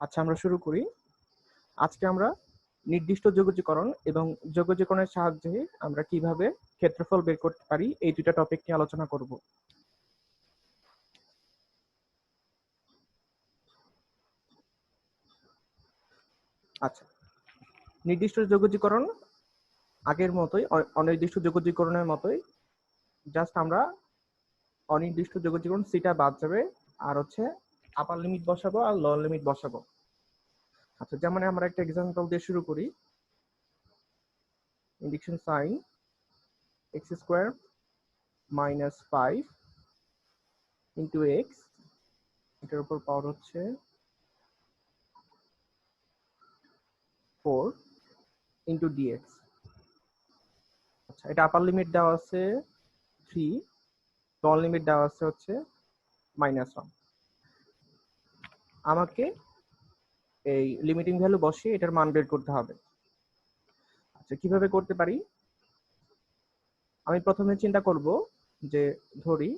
আচ্ছা, আমরা শুরু করি। আজকে আমরা নির্দিষ্ট যোগজীকরণ এবং যোগজীকরণের সাহায্যে আমরা কিভাবে ক্ষেত্রফল বের করতে পারি এই দুইটা টপিক নিয়ে আলোচনা করব। আচ্ছা, নির্দিষ্ট যোগজীকরণ আগের মতোই, অনির্দিষ্ট যোগজীকরণের মতোই, জাস্ট আমরা অনির্দিষ্ট যোগজীকরণ সিটা বাদ যাবে আর হচ্ছে আপার লিমিট বসাবো আর লোয়ার লিমিট বসাবো। আচ্ছা, যেমন আমরা একটা এক্সাম্পল দিয়ে শুরু করি। Indication sine X square minus 5 into X, এটার উপর পাওয়ার হচ্ছে 4 ইন্টু ডিএক্স। আচ্ছা, এটা আপার লিমিট দেওয়া আছে 3, লোয়ার লিমিট দেওয়া আছে হচ্ছে -1। আমাকে এই লিমিটিং ভ্যালু বসিয়ে এটার মান বের করতে হবে। আচ্ছা, কিভাবে করতে পারি? আমি প্রথমে চিন্তা করব যে ধরি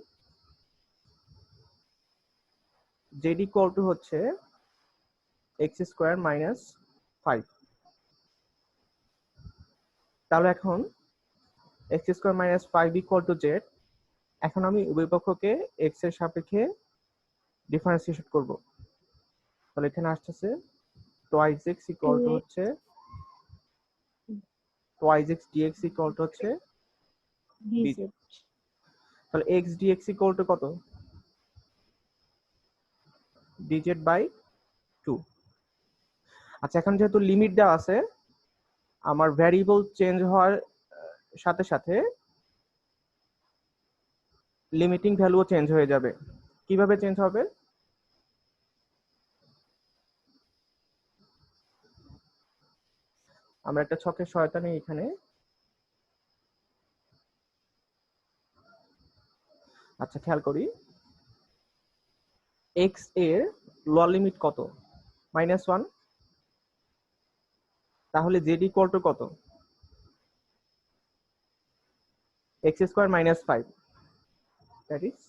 জেড ইকুয়াল টু হচ্ছে এক্স স্কোয়ার মাইনাস 5। তাহলে এখন x square minus 5 equal to Z. এখন আমি উভয় পক্ষকে এক্স এর সাপেক্ষে ডিফারেন্সিয়েশন করব। তাহলে এখানে আসতেছে টোয়াইস এক্স ইকুয়াল টু হচ্ছে twice x dx equal to হচ্ছে ডিজেড। তাহলে এক্স ডিএক্স ইকুয়াল টু কত? Dz by 2। আচ্ছা, এখন যেহেতু লিমিট দেওয়া আছে, আমার ভ্যারিয়েবল চেঞ্জ হওয়ার সাথে সাথে লিমিটিং ভ্যালুও চেঞ্জ হয়ে যাবে। কিভাবে চেঞ্জ হবে? আমরা একটা ছকের সহায়তা নিই এখানে। আচ্ছা, খেয়াল করি এক্স এর লোয়ার লিমিট কত? -1। তাহলে জেড ইকুয়াল টু কত? X square minus 5, that is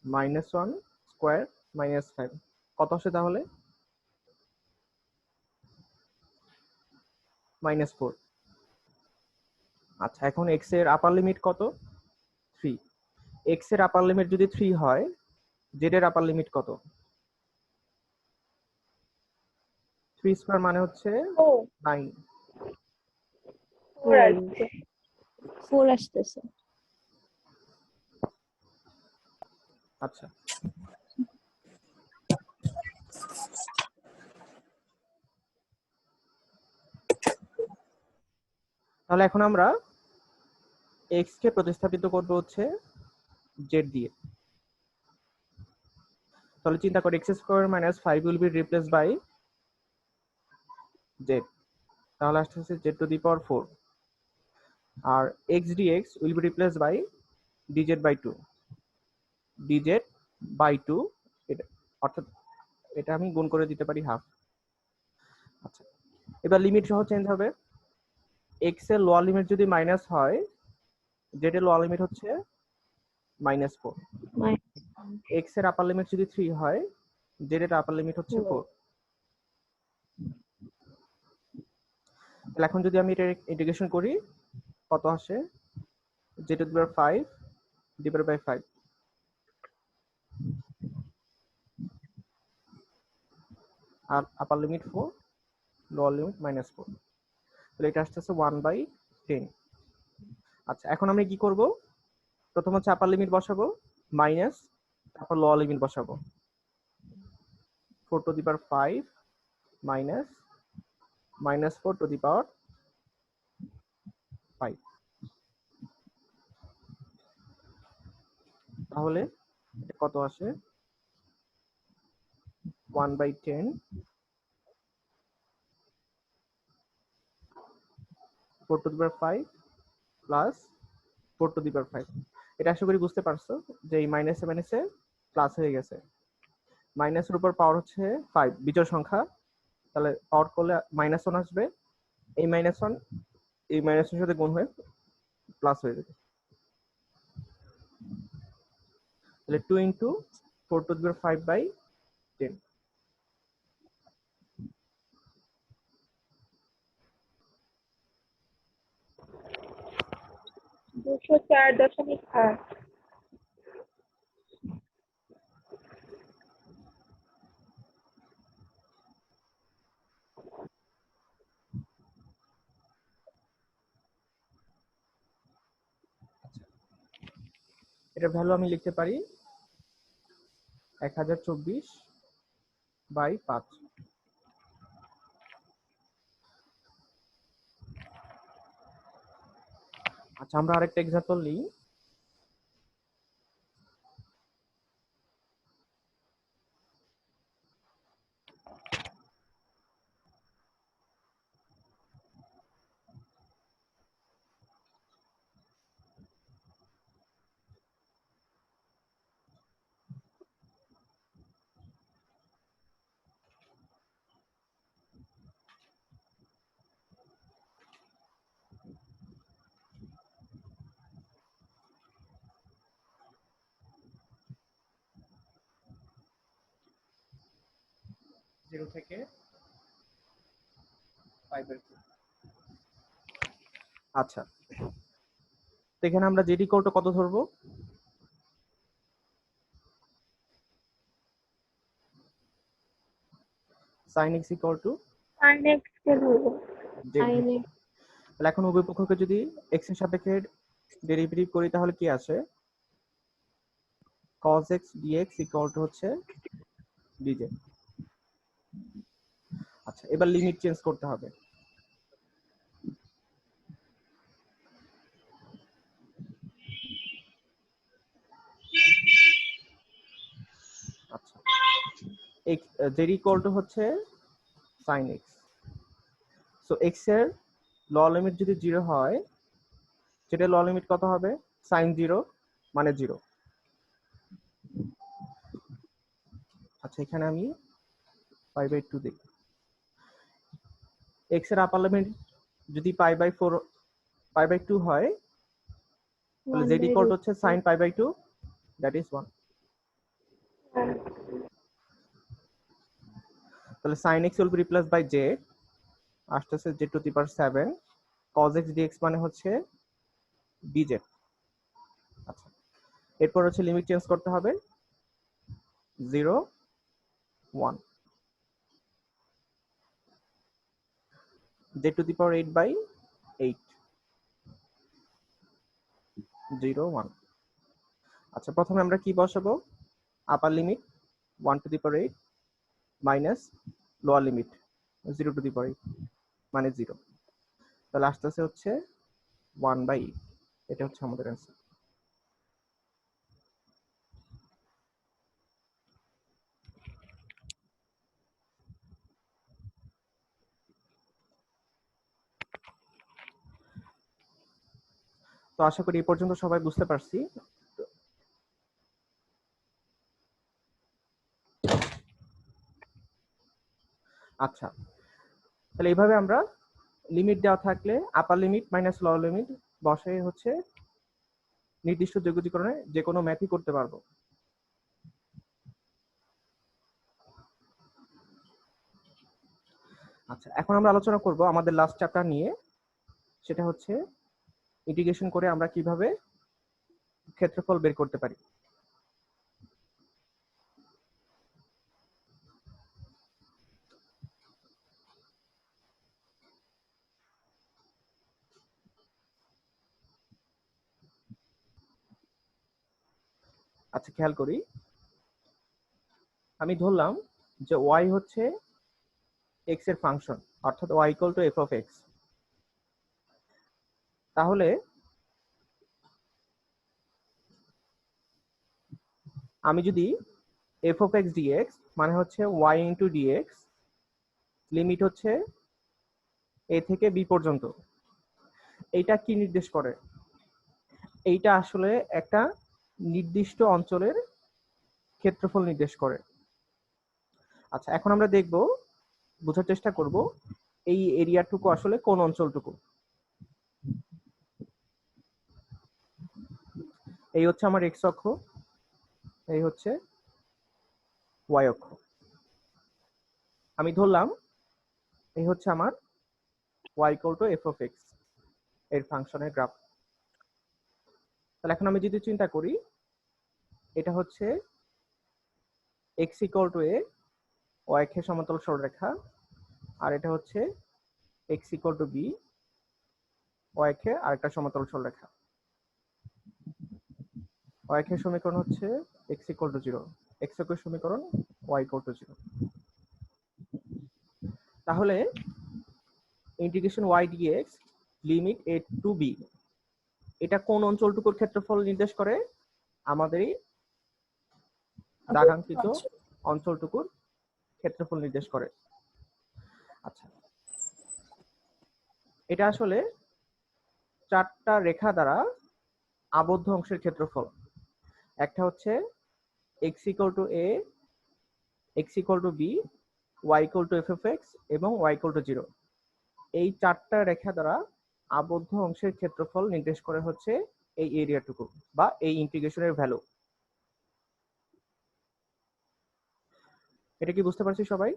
-1 square minus 5। কত আসে তাহলে? -4। আচ্ছা, এখন এক্স এর আপার লিমিট কত? 3। এক্স এর আপার লিমিট যদি 3 হয়, জেড এর আপার লিমিট কত? 3 স্কোয়ার মানে হচ্ছে 9। 4 আসতেছে। আচ্ছা, তাহলে এখন আমরা এক্স কে প্রতিস্থাপিত করব হচ্ছে জেড দিয়ে। তাহলে চিন্তা করি x square minus 5 will be replace by z. তাহলে আসতেছে জেড টু দি পাওয়ার 4 আর x dx will be replace by dz by 2। Dz by 2, এটা অর্থাৎ এটা আমি গুণ করে দিতে পারি হাফ। আচ্ছা, এবার লিমিট সহ চেঞ্জ হবে। এক্স এর লোয়ার লিমিট যদি মাইনাস হয়, জেড এর লোয়ার লিমিট হচ্ছে -4। এক্স এর আপার লিমিট যদি 3 হয়, জেড এর আপার লিমিট হচ্ছে 4। তাহলে এখন যদি আমি এটা ইন্টিগ্রেশন করি, কত আসে? Z to the power 5 divided by 5 আর আপার লিমিট 4, লোয়ার লিমিট -4। তাহলে এটা আসতেছে 1/10। আচ্ছা, এখন আমি কি করব? প্রথম হচ্ছে আপার লিমিট বসাবো মাইনাস, তারপর লোয়ার লিমিট বসাবো। 4 to the power 5 minus -4 to the power 5। তাহলে এটা কত আসে? 1/10 4 to the power 5 plus 4 to the power 5। এটা আশা করি বুঝতে পারছো যে এই মাইনাসে মাইনাসে প্লাস হয়ে গেছে। মাইনাসের উপর পাওয়ার হচ্ছে 5, বিজোড় সংখ্যা। তাহলে পাওয়ার করলে -1 আসবে। এই -1 এই মাইনাসের সাথে গুণ হয়ে প্লাস হয়ে যাবে। তাহলে 2 ইন্টু 4 টু দি পাওয়ার 5/10। 204.8। এটার ভ্যালু আমি লিখতে পারি 1024/5। আচ্ছা, আমরা আরেকটা এক্সাম্পল নিই। জিরো থেকে 5 আচ্ছা, তো এখানে আমরা জেড ইকুয়াল টু কত ধরবো? sin x equal two sin x কে ধরবো। জেড ধরবো। তাহলে এখন উভয় পক্ষকে যদি x এর সাপেক্ষে ডেরিভেটিভ করি তাহলে কি আসে? cos x dx equal to হচ্ছে dz। আচ্ছা, এবার লিমিট চেঞ্জ করতে হবে। আচ্ছা, জেড ইকুয়াল টু হচ্ছে sin x। সো x এর ল লিমিট যদি 0 হয়, সেটা ল লিমিট কত হবে? sin 0 মানে 0। আচ্ছা, এখানে আমি π/2 দিই। x এর আপার লিমিট যদি π/2 হয়, তাহলে z ইকুয়াল টু হচ্ছে sin π/2, দ্যাট ইজ 1। তাহলে sin x will be replace by z, আসতেছে z⁴ cos x dx মানে হচ্ছে dz। আচ্ছা, এরপর হচ্ছে লিমিট চেঞ্জ করতে হবে 0 1, z⁴8/8 0 1। আচ্ছা, প্রথমে আমরা কি বসাবো? আপার লিমিট 1⁸ মাইনাস লোয়ার লিমিট 0⁸ মানে 0। তাহলে আসতেছে হচ্ছে 1/8। এটা হচ্ছে আমাদের অ্যান্সার। তো আশা করি এই পর্যন্ত সবাই বুঝতে পারছি। আচ্ছা, তাহলে এইভাবে আমরা লিমিট দেওয়া থাকলে আপার লিমিট মাইনাস লোয়ার লিমিট বসে হচ্ছে নির্দিষ্ট যোগজীকরণে যে কোনো ম্যাথই করতে পারবো। আচ্ছা, এখন আমরা আলোচনা করব আমাদের লাস্ট চ্যাপ্টার নিয়ে, সেটা হচ্ছে ইন্টিগ্রেশন করে আমরা কিভাবে ক্ষেত্রফল বের করতে পারি। আচ্ছা, খেয়াল করি, আমি ধরলাম যে y হচ্ছে x এর ফাংশন, অর্থাৎ y equal two f of x। তাহলে আমি যদি f অফ x dx মানে হচ্ছে y ইন্টু dx, লিমিট হচ্ছে a থেকে b পর্যন্ত, এইটা কি নির্দেশ করে? এইটা আসলে একটা নির্দিষ্ট অঞ্চলের ক্ষেত্রফল নির্দেশ করে। আচ্ছা, এখন আমরা দেখব, বোঝার চেষ্টা করব এই এরিয়াটুকু আসলে কোন অঞ্চলটুকু। এই হচ্ছে আমার এক্স অক্ষ, এই হচ্ছে ওয়াই অক্ষ। আমি ধরলাম এই হচ্ছে আমার y equal two f of x এর ফাংশনের গ্রাফ। তাহলে এখন আমি যদি চিন্তা করি, এটা হচ্ছে x equal two a, y অক্ষের সমান্তরাল সরলরেখা, আর এটা হচ্ছে x equal two b, y অক্ষের আরেকটা সমান্তরাল সরলরেখা। y অক্ষের সমীকরণ হচ্ছে x ইকুয়াল টু 0, x অক্ষের সমীকরণ y ইকুয়াল টু 0। তাহলে integration y dx limit a to b, এটা কোন অঞ্চলটুকুর ক্ষেত্রফল নির্দেশ করে? আমাদের এই দাগাঙ্কিত অঞ্চলটুকুর ক্ষেত্রফল নির্দেশ করে। আচ্ছা, এটা আসলে চারটা রেখা দ্বারা আবদ্ধ অংশের ক্ষেত্রফল। একটা হচ্ছে x equal two a, x equal two b, y equal two f of x এবং y ইকুয়াল টু 0। এই চারটা রেখা দ্বারা আবদ্ধ অংশের ক্ষেত্রফল নির্দেশ করে হচ্ছে এই এরিয়াটুকু বা এই ইন্টিগ্রেশনের ভ্যালু। এটা কি বুঝতে পারছি সবাই?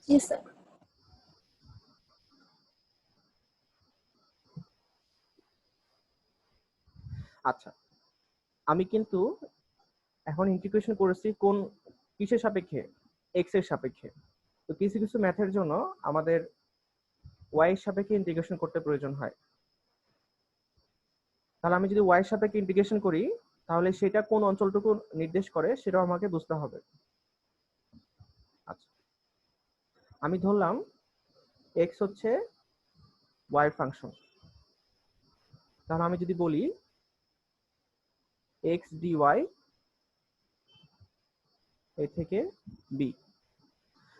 জি স্যার। আচ্ছা, আমি কিন্তু এখন ইন্টিগ্রেশন করেছি কোন কিসের সাপেক্ষে? এক্স এর সাপেক্ষে। তো কিছু কিছু ম্যাথের জন্য আমাদের ওয়াই এর সাপেক্ষে ইন্টিগ্রেশন করতে প্রয়োজন হয়। তাহলে আমি যদি ওয়াই এর সাপেক্ষে ইন্টিগ্রেশন করি, তাহলে সেটা কোন অঞ্চলটুকু নির্দেশ করে সেটাও আমাকে বুঝতে হবে। আচ্ছা, আমি ধরলাম এক্স হচ্ছে ওয়াই ফাংশন। তাহলে আমি যদি বলি এক্স ডি ওয়াই এ থেকে বি,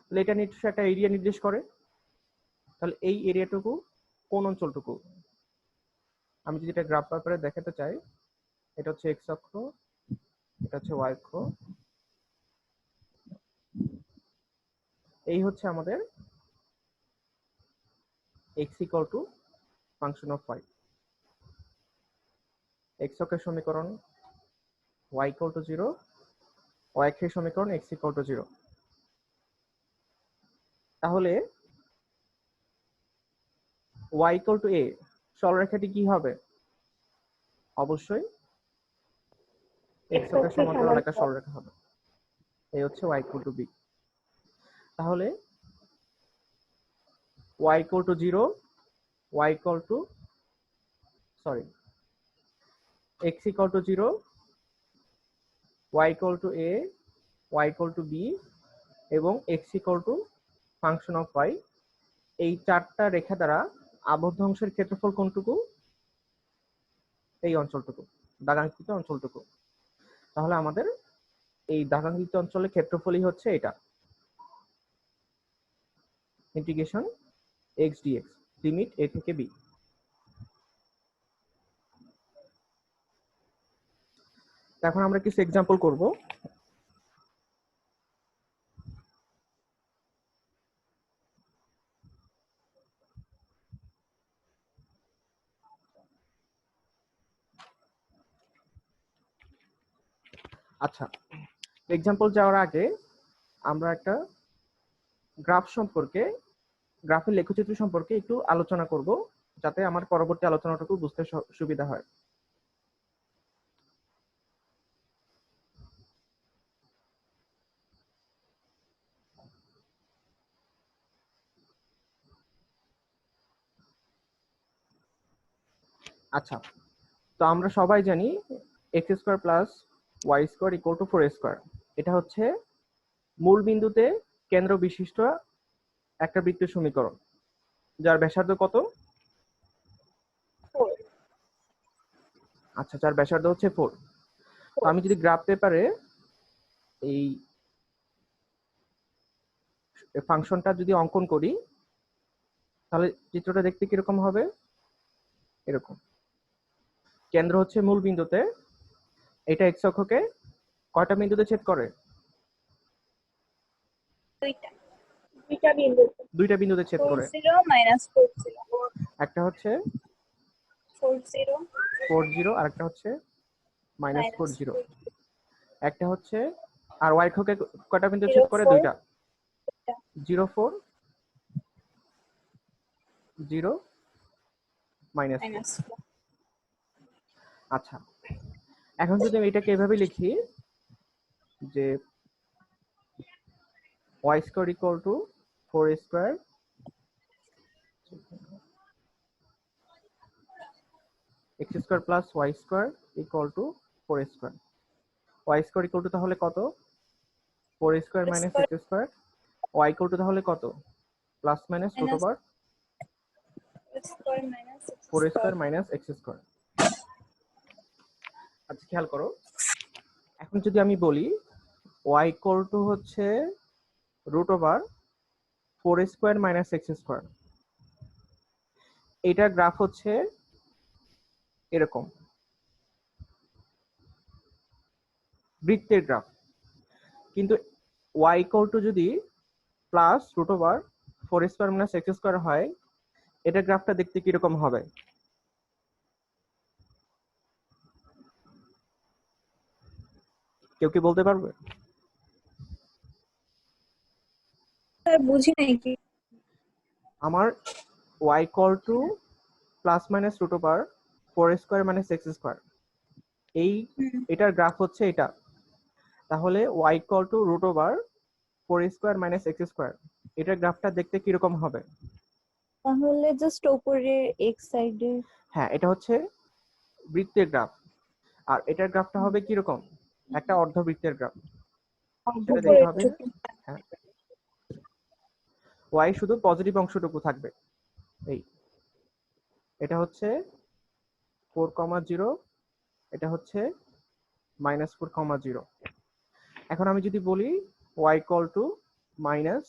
তাহলে এটা নিশ্চয়ই একটা এরিয়া নির্দেশ করে। তাহলে এই এরিয়াটুকু কোন অঞ্চলটুকু? আমি যদি এটা গ্রাফ পেপারে দেখাতে চাই, এটা হচ্ছে এক্স অক্ষ, এটা হচ্ছে ওয়াই অক্ষ, এই হচ্ছে আমাদের x equal to function of y. X অক্ষের সমীকরণ ওয়াই ইকুয়াল টু 0, ওয়াই অক্ষের সমীকরণ এক্স ইকুয়াল টু 0। তাহলে ওয়াই ইকুয়াল টু এ সরলরেখাটি কি হবে? অবশ্যই এক্স অক্ষের সমান্তরাল একটা সরলরেখা হবে। এই হচ্ছে ওয়াই ইকুয়াল টু বি। তাহলে y equal to 0, y equal to x equal to 0, y equal to a, y equal to b এবং x equal to function of y, এই চারটা রেখা দ্বারা আবদ্ধ অংশের ক্ষেত্রফল কোনটুকু? এই অঞ্চলটুকু, দাগাঙ্কিত অঞ্চলটুকু। তাহলে আমাদের এই দাগাঙ্কিত অঞ্চলের ক্ষেত্রফলই হচ্ছে এটা, integration x dx limit a থেকে b। এখন আমরা কিছু এক্সাম্পল করব। আচ্ছা, এক্সাম্পল যাওয়ার আগে আমরা একটা গ্রাফ সম্পর্কে, গ্রাফের লেখচিত্র সম্পর্কে একটু আলোচনা করব, যাতে আমার পরবর্তী আলোচনাটুকু বুঝতে সুবিধা হয়। আচ্ছা, তো আমরা সবাই জানি x square plus y square equal to 4 square. এটা হচ্ছে মূল বিন্দুতে কেন্দ্র বিশিষ্ট একটা বৃত্তের সমীকরণ, যার ব্যাসার্ধ কত? আচ্ছা, যার ব্যাসার্ধ হচ্ছে 4। তো আমি যদি গ্রাফ পেপারে এই ফাংশনটা যদি অঙ্কন করি, তাহলে চিত্রটা দেখতে কিরকম হবে? এরকম। কেন্দ্র হচ্ছে মূল বিন্দুতে, এটা এক্স অক্ষকে কয়টা বিন্দুতে ছেদ করে? দুইটা বিন্দুতে ছেদ করে। একটা হচ্ছে 40 আর একটা হচ্ছে -40। একটা হচ্ছে, আর ওয়াই অক্ষকে কয়টা বিন্দু ছেদ করে? দুইটা, 0 4 0 -4। আচ্ছা, এখন যদি আমি এটাকে এভাবে লিখি যে y square equal to 4 square x square plus y square equal to 4 square. y square equal to তাহলে কত? 4 square minus x square. y equal to তাহলে কত? Plus minus root over 4 square minus x square. আচ্ছা খেয়াল করো, এখন যদি আমি বলি y ইকুয়াল টু হচ্ছে root over 4 square minus x square, এটার গ্রাফ হচ্ছে এরকম, বৃত্তের গ্রাফ। কিন্তু y ইকুয়াল টু যদি plus root over 4 square minus x square হয়, এটা গ্রাফটা দেখতে কিরকম হবে? কেউ কি বলতে পারবে? স্যার বুঝি নাই কি। আমার y equal to plus minus root over 4 square minus x square, এটার গ্রাফ হচ্ছে এটা। তাহলে y equal to root over 4 square minus x square, এটার গ্রাফটা দেখতে কিরকম হবে? তাহলে জাস্ট উপরে x সাইডে। হ্যাঁ, এটা হচ্ছে বৃত্তের গ্রাফ, আর এটার গ্রাফটা হবে কিরকম? একটা অর্ধবৃত্তের গ্রাফ, সেটা দেখতে হবে। হ্যাঁ, y শুধু পজিটিভ অংশটুকু থাকবে। এই এটা হচ্ছে 4,0, এটা হচ্ছে -4,0। এখন আমি যদি বলি y equal to minus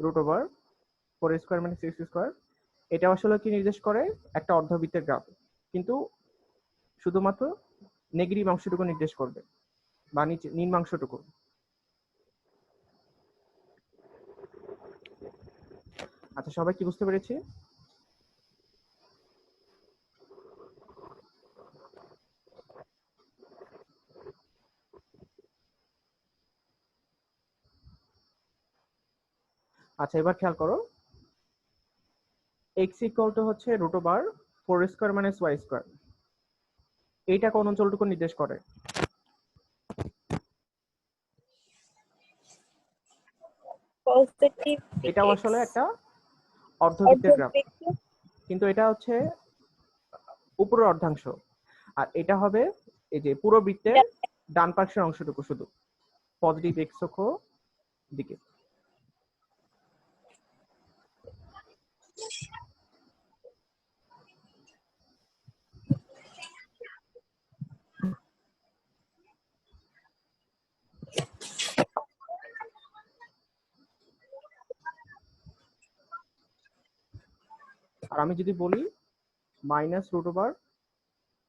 root over 4 square minus x square, এটা আসলে কি নির্দেশ করে? একটা অর্ধবৃত্তের গ্রাফ, কিন্তু শুধুমাত্র নেগেটিভ অংশটুকু নির্দেশ করবে, বা নিচে নিম্নাংশটুকু। আচ্ছা, সবাই কি বুঝতে পেরেছি? আচ্ছা, এবার খেয়াল করো, x ইকুয়াল টু হচ্ছে root over 4 square minus y square, এইটা কোন অঞ্চলটুকু নির্দেশ করে? পজিটিভ এটাও x আসলে একটা অর্ধবৃত্তের গ্রাফ, কিন্তু এটা হচ্ছে উপরের অর্ধাংশ, আর এটা হবে এই যে পুরো বৃত্তের ডান পাশের অংশটুকু, শুধু পজিটিভ এক্স অক্ষ দিকে। আর আমি যদি বলি minus root over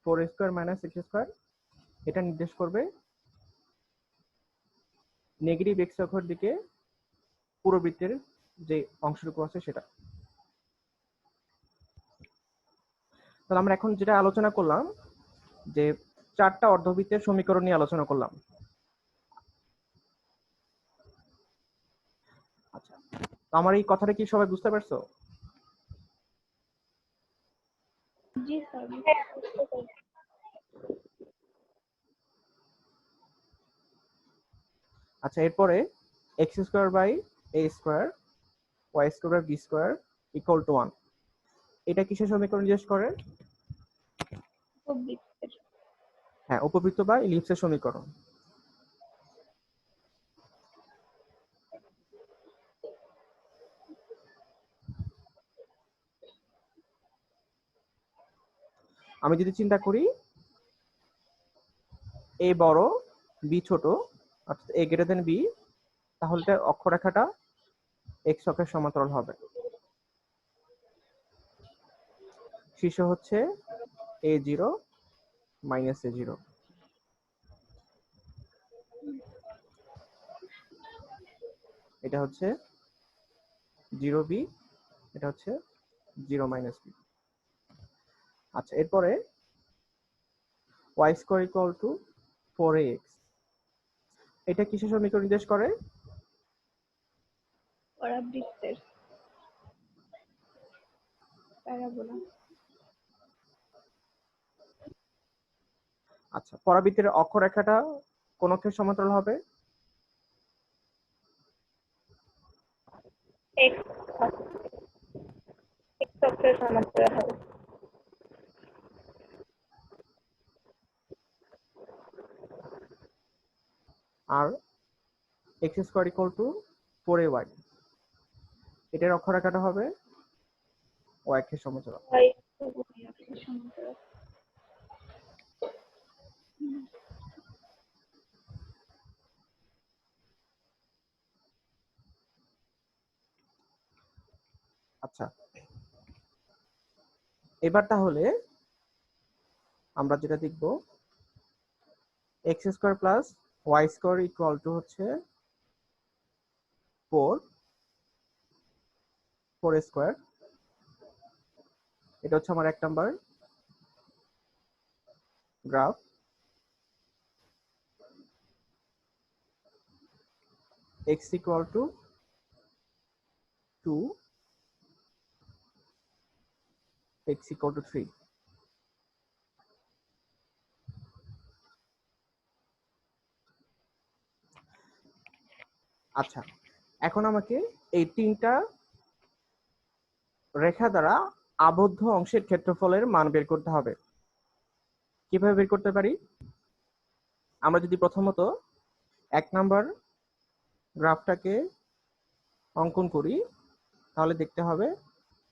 4 square minus x square, এটা নির্দেশ করবে নেগেটিভ এক্স অক্ষর দিকে পুরো বৃত্তের যে অংশটুকু আছে সেটা। তাহলে আমরা এখন যেটা আলোচনা করলাম, যে চারটা অর্ধবৃত্তের সমীকরণ নিয়ে আলোচনা করলাম। আচ্ছা, তো আমার এই কথাটা কি সবাই বুঝতে পারছো? জি স্যার। আচ্ছা, এরপরে x square by a square y square by b square equal to 1, এটা কিসের সমীকরণ নির্দেশ করে? হ্যাঁ, উপবৃত্ত বা ইলিপসের সমীকরণ। আমি যদি চিন্তা করি এ বড় বি ছোট, অর্থাৎ এ গ্রেটার দেন বি, তাহলে এটার অক্ষরেখাটা এক্স অক্ষের সমান্তরাল হবে। শীর্ষ হচ্ছে a0 মাইনাস a0, এটা হচ্ছে 0b, এটা হচ্ছে 0 মাইনাস বি। আচ্ছা, এরপরে y square equal two 4ax, এটা কিসের সমীকরণ নির্দেশ করে? পরাবৃত্তের প্যারাবোলা। আচ্ছা, পরাবৃত্তের অক্ষরেখাটা কোন অক্ষের সমান্তরাল হবে? x অক্ষের সমান্তরাল হবে। আর x square equal two 4ay, এটার অক্ষরেখাটা হবে y অক্ষের সমান্তরাল। y অক্ষের সমান্তরাল। আচ্ছা, এবার তাহলে আমরা যেটা দেখব, x square plus y square equal to হচ্ছে 4 স্কয়ার। এটা হচ্ছে আমার 1 number graph. x equal two 2, x equal two 3। আচ্ছা, এখন আমাকে এই তিনটা রেখা দ্বারা আবদ্ধ অংশের ক্ষেত্রফলের মান বের করতে হবে। কিভাবে বের করতে পারি? আমরা যদি প্রথমত 1 নাম্বার গ্রাফটাকে অঙ্কন করি, তাহলে দেখতে হবে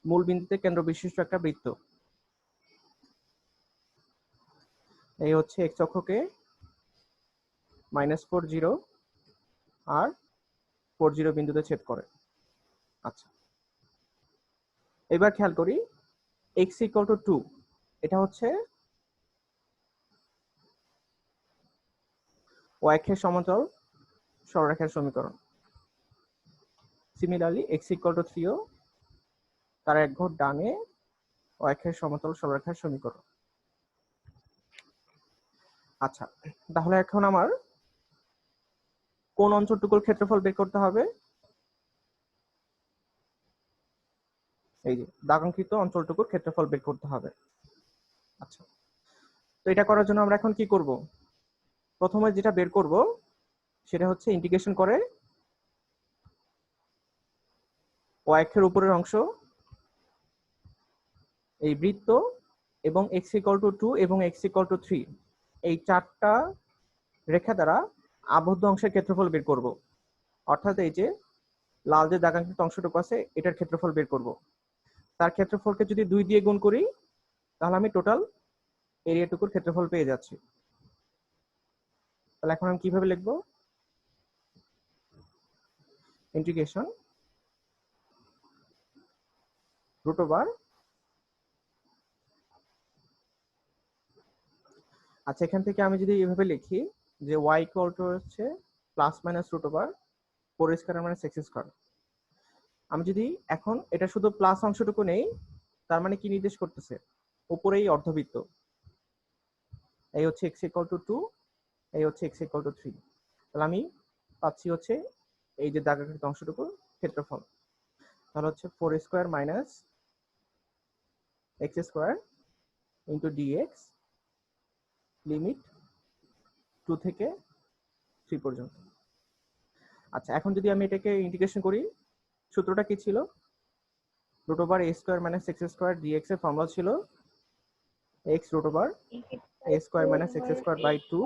মূল বিন্দুতে কেন্দ্র বিশিষ্ট একটা বৃত্ত। এই হচ্ছে x অক্ষকে -40 আর 40 বিন্দুতে ছেদ করে। আচ্ছা, এবার খেয়াল করি x ইকুয়াল টু 2, এটা হচ্ছে y অক্ষের সমান্তরাল সরলরেখার সমীকরণ। সিমিলারলি x ইকুয়াল টু 3ও তার এক ঘর ডানে y অক্ষের সমান্তরাল সরলরেখার সমীকরণ। আচ্ছা, তাহলে এখন আমার কোন অঞ্চলটুকুর ক্ষেত্রফল বের করতে হবে? এই যে দাগাঙ্কিত অঞ্চলটুকুর ক্ষেত্রফল বের করতে হবে। আচ্ছা, তো এটা করার জন্য আমরা এখন কি করব? প্রথমে যেটা বের করব সেটা হচ্ছে ইন্টিগ্রেশন করে y অক্ষের উপরের অংশ, এই বৃত্ত এবং x ইকুয়াল টু 2 এবং x ইকুয়াল টু 3, এই চারটা রেখা দ্বারা আবদ্ধ অংশের ক্ষেত্রফল বের করব। অর্থাৎ এই যে লাল যে দাগাঙ্কিত অংশটুকু আছে এটার ক্ষেত্রফল বের করব। তার ক্ষেত্রফলকে যদি 2 দিয়ে গুণ করি তাহলে আমি টোটাল এরিয়াটুকুর ক্ষেত্রফল পেয়ে যাচ্ছি। তাহলে এখন আমি কিভাবে লিখব? ইন্টিগ্রেশন রুট ওভার, আচ্ছা এখান থেকে আমি যদি এভাবে লিখি যে y ইকুয়াল টু হচ্ছে plus minus root over 4 square minus x square. আমি যদি এখন এটা শুধু প্লাস অংশটুকু নেই, তার মানে কি নির্দেশ করতেছে? উপরেই অর্ধবৃত্ত, এই হচ্ছে x ইকুয়াল টু 2, এই হচ্ছে x ইকুয়াল টু 3। তাহলে আমি পাচ্ছি হচ্ছে এই যে দাগাকৃত অংশটুকুর ক্ষেত্রফল। তাহলে হচ্ছে 4 square minus x square into dx, limit 2 থেকে 3 পর্যন্ত। আচ্ছা, এখন যদি আমি এটাকে ইন্টিগ্রেশন করি, সূত্রটা কি ছিল? Root over a square minus x square dx এর ফর্মুলা ছিল x root over a square minus x square by 2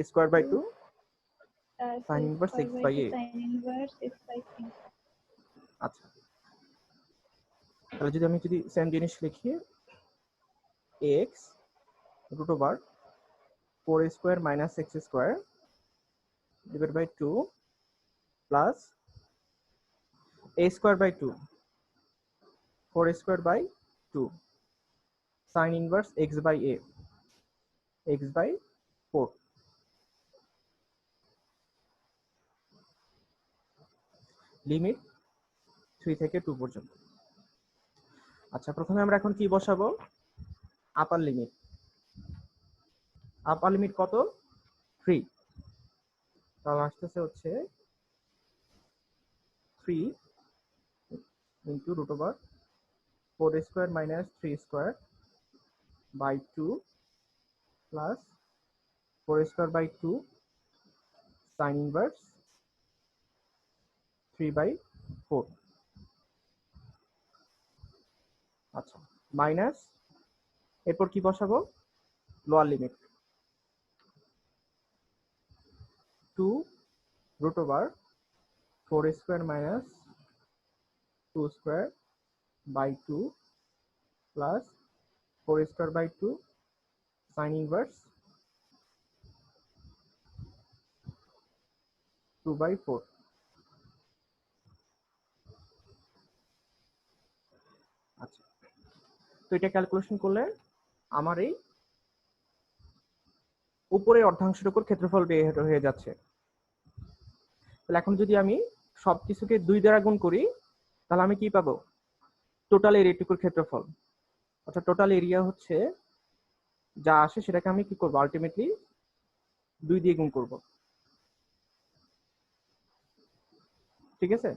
square by 2 sin inverse x by a। আচ্ছা, তাহলে যদি সেম জিনিস লিখি, x root over 4 square minus x square divide by 2 plus a square by 2 4 square by 2 sin inverse x by a, x by 4। Limit 3 থেকে 2 পর্যন্ত। আচ্ছা, প্রথমে আমরা এখন কি বসাবো? আপার লিমিট। আপার লিমিট কত? 3। তাহলে আসতেছে হচ্ছে 3 into root over 4 square minus 3 square by 2 plus 4 square by 2 sine inverse 3/4। আচ্ছা, মাইনাস, এরপর কি বসাবো? Lower limit 2 root over 4 square minus 2 square plus 4 square sine inverse 2/4। আচ্ছা, তো এটা ক্যালকুলেশন করলে আমার এই উপরের অর্ধাংশের উপর ক্ষেত্রফল বের হয়ে যাচ্ছে। তাহলে এখন যদি আমি সবকিছুকে 2 দ্বারা গুণ করি তাহলে আমি কি পাবো? টোটাল এরিয়াটুকুর ক্ষেত্রফল, অর্থাৎ টোটাল এরিয়া হচ্ছে যা আসে সেটাকে আমি কি করবো? আলটিমেটলি 2 দিয়ে গুণ করব। ঠিক আছে?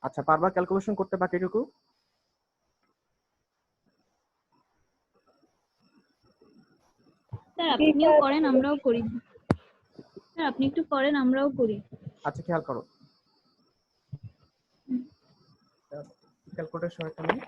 আচ্ছা, পারবা ক্যালকুলেশন করতে বাকিটুকু? স্যার আপনিও করেন, আমরাও করি। স্যার আপনি একটু করেন, আমরাও করি। আচ্ছা, খেয়াল করো, ক্যালকুলেটর সহায়তা নিই।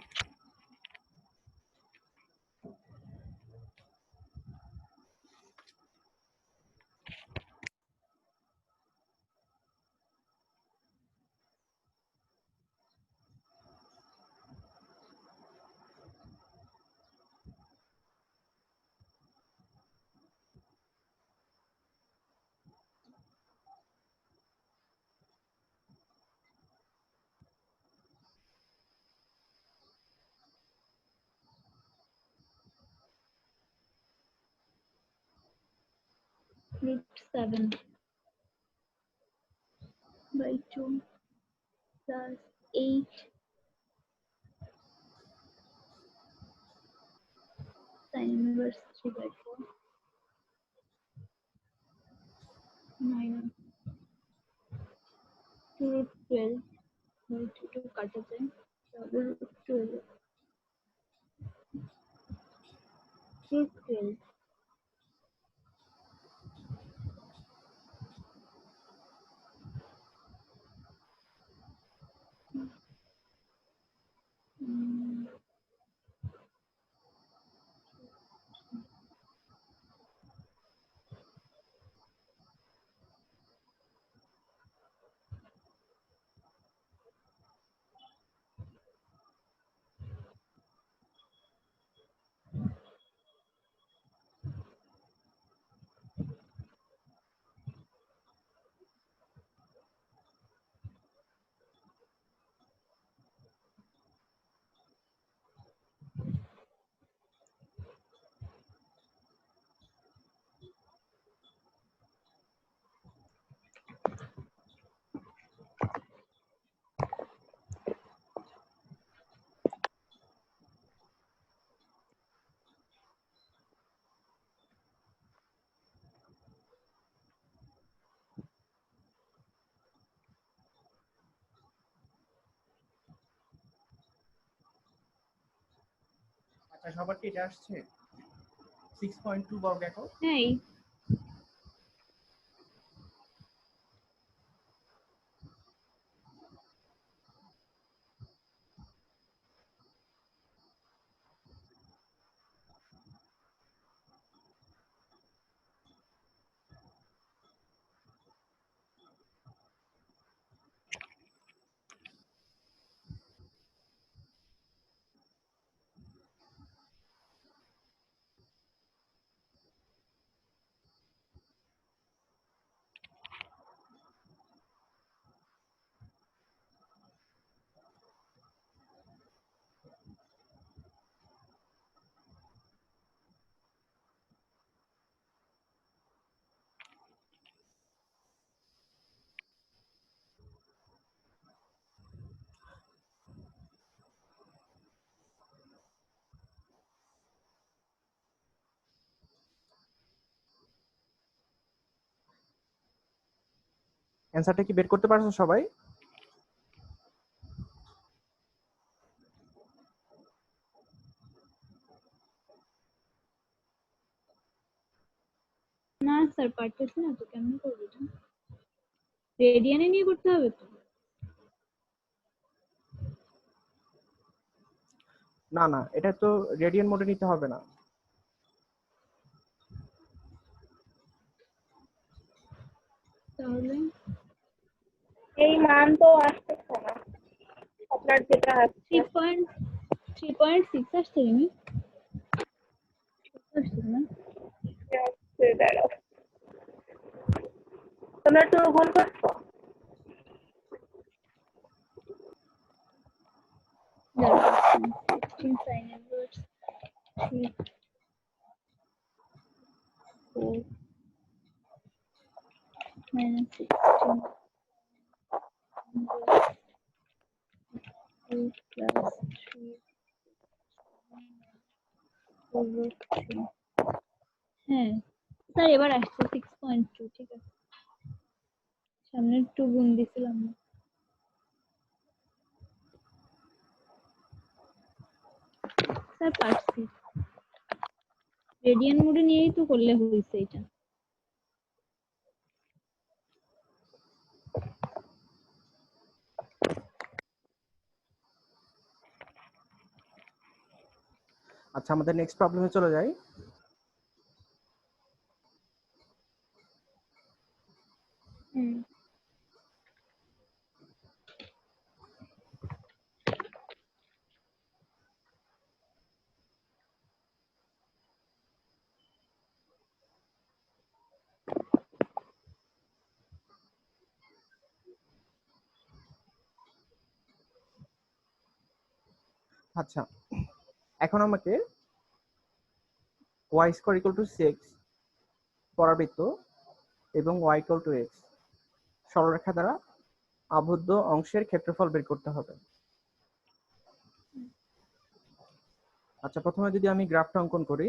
√7/2 plus 8 sin inverse 3/4 9 √12/2 কাটা যায়, তাহলে √12 √12 আচ্ছা, সবার কি এটা আসছে? 6.2 বর্গ একক। হ্যাঁ, অ্যান্সারটা কি বের করতে পারছো সবাই? না স্যার পারতেছি না তো, কেমন করবো এটা? রেডিয়ানে নিয়ে করতে হবে তো। না না, এটা তো রেডিয়ান মোডে নিতে হবে না। তাহলে এই মান তো আসতেছে না আপনার যেটা আসছে। 3.6 আসছে রিমি, আসছে না? আসছে, দাঁড়াও, তোমরা তো ভুল করছো। দাঁড়াও, 16 sin inverse 3 4 minus 16 inverse 2 plus 3 over 3। হ্যাঁ স্যার এবার আসছে 6.2, ঠিক আছে। সামনে একটু গুণ দিছিলাম না। স্যার পারছি, রেডিয়ান মোডে নিয়েই তো করলে হয়েছে এটা। আচ্ছা, আমাদের নেক্সট প্রবলেমে চলে যাই। হুম আচ্ছা, এখন আমাকে y স্কয়ার ইকুয়াল টু 6 পরাবৃত্ত এবং y ইকুয়াল টু x সরলরেখা দ্বারা আবদ্ধ অংশের ক্ষেত্রফল বের করতে হবে। আচ্ছা, প্রথমে যদি আমি গ্রাফটা অঙ্কন করি,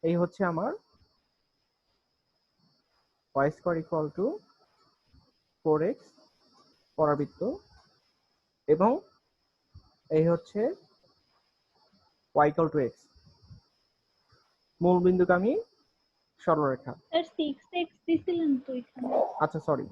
এই হচ্ছে আমার y square equal two 4x পরাবৃত্ত এবং এই হচ্ছে y ইকুয়াল টু x মূল বিন্দুগামী সরলরেখা। স্যার 6x দিছিলেন তো এখানে। আচ্ছা সরি,